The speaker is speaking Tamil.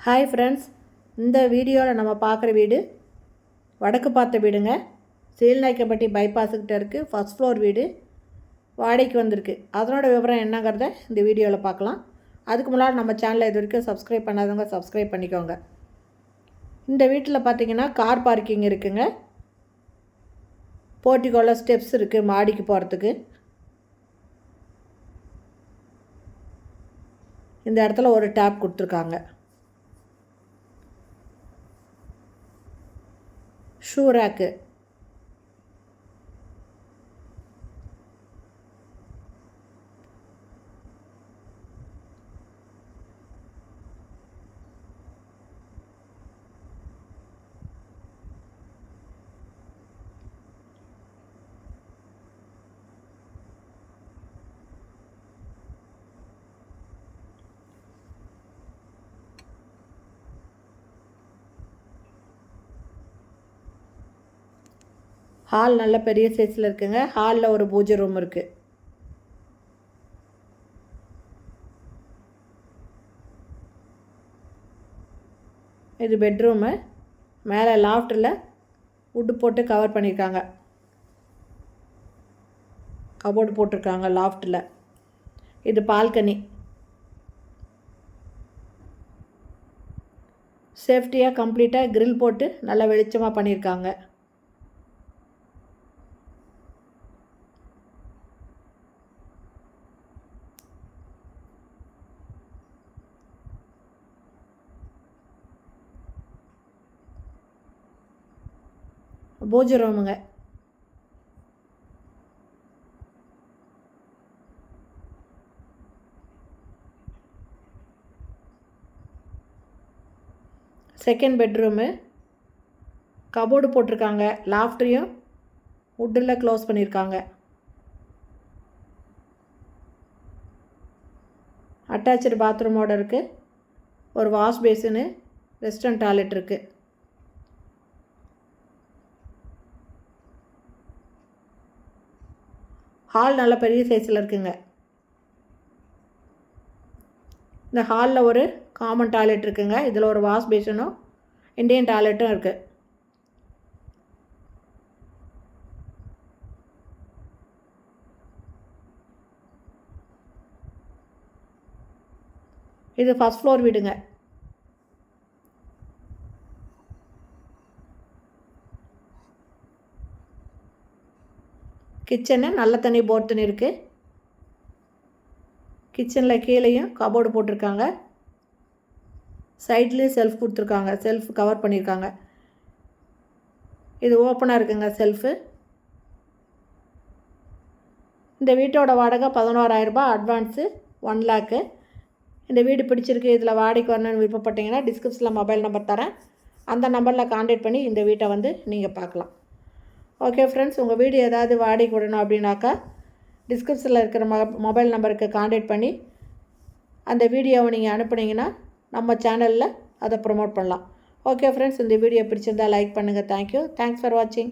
ஹாய் ஃப்ரெண்ட்ஸ், இந்த வீடியோவில் நம்ம பார்க்குற வீடு வடக்கு பார்த்த வீடுங்க. சீல்நாயக்கப்பட்டி பைபாஸுக்கிட்ட இருக்குது. ஃபஸ்ட் ஃப்ளோர் வீடு வாடகைக்கு வந்திருக்கு. அதனோட விவரம் என்னங்கிறத இந்த வீடியோவில் பார்க்கலாம். அதுக்கு முன்னாடி நம்ம சேனலை இது வரைக்கும் சப்ஸ்கிரைப் பண்ணாதவங்க சப்ஸ்கிரைப் பண்ணிக்கோங்க. இந்த வீட்டில் பார்த்திங்கன்னா கார் பார்க்கிங் இருக்குங்க. போர்ட்டிகோவில் ஸ்டெப்ஸ் இருக்குது மாடிக்கு போகிறதுக்கு. இந்த இடத்துல ஒரு டேப் கொடுத்துருக்காங்க. ஷூ ரேக்கு, ஹால் நல்ல பெரிய சைஸில் இருக்குங்க. ஹாலில் ஒரு பூஜை ரூம் இருக்குது. இது பெட்ரூமு. மேலே லாஃப்டில் வுட்டு போட்டு கவர் பண்ணியிருக்காங்க. கபோர்டு போட்டிருக்காங்க லாஃப்டில். இது பால்கனி. சேஃப்டியாக கம்ப்ளீட்டாக கிரில் போட்டு நல்லா வெளிச்சமாக பண்ணியிருக்காங்க. பூஜை ரூமுங்க. Second bedroom. கபோர்டு போட்டிருக்காங்க. லாஃப்ட்டையும் வுட்டில் க்ளோஸ் பண்ணியிருக்காங்க. அட்டாச்சு பாத்ரூமோடு இருக்குது. ஒரு வாஷ் பேசினு, வெஸ்டர்ன் டாய்லெட் இருக்குது. ஹால் நல்ல பெரிய சைஸில் இருக்குங்க. இந்த ஹாலில் ஒரு காமன் டாய்லெட் இருக்குங்க. இதில் ஒரு வாஷ் பேஷனும் இண்டியன் டாய்லெட்டும் இருக்குது. இது ஃபஸ்ட் ஃப்ளோர் வீடுங்க. கிச்சனு நல்ல தண்ணி போர் தண்ணி இருக்குது. கிச்சனில் கீழேயும் கபோர்டு போட்டிருக்காங்க. சைட்லேயும் செல்ஃப் கொடுத்துருக்காங்க. செல்ஃப் கவர் பண்ணியிருக்காங்க. இது ஓப்பனாக இருக்குங்க செல்ஃபு. இந்த வீட்டோட வாடகை 11,000 ரூபாய். அட்வான்ஸு 1 லேக்கு. இந்த வீடு பிடிச்சிருக்கு, இதில் வாடகைக்கு வரணும்னு விருப்பப்பட்டீங்கன்னா டிஸ்கிரிப்ஷனில் மொபைல் நம்பர் தரேன். அந்த நம்பரில் கான்டாக்ட் பண்ணி இந்த வீட்டை வந்து நீங்கள் பார்க்கலாம். ஓகே ஃப்ரெண்ட்ஸ், உங்கள் வீடு ஏதாவது வாடகைக்கு விடணும் அப்படின்னாக்கா டிஸ்கிரிப்ஷனில் இருக்கிற மொபைல் நம்பருக்கு கான்டாக்ட் பண்ணி அந்த வீடியோவை நீங்கள் அனுப்புனீங்கன்னா நம்ம சேனலில் அதை ப்ரொமோட் பண்ணலாம். ஓகே ஃப்ரெண்ட்ஸ், இந்த வீடியோ பிடிச்சிருந்தால் லைக் பண்ணுங்கள். தேங்க்யூ. தேங்க்ஸ் ஃபார் வாட்சிங்.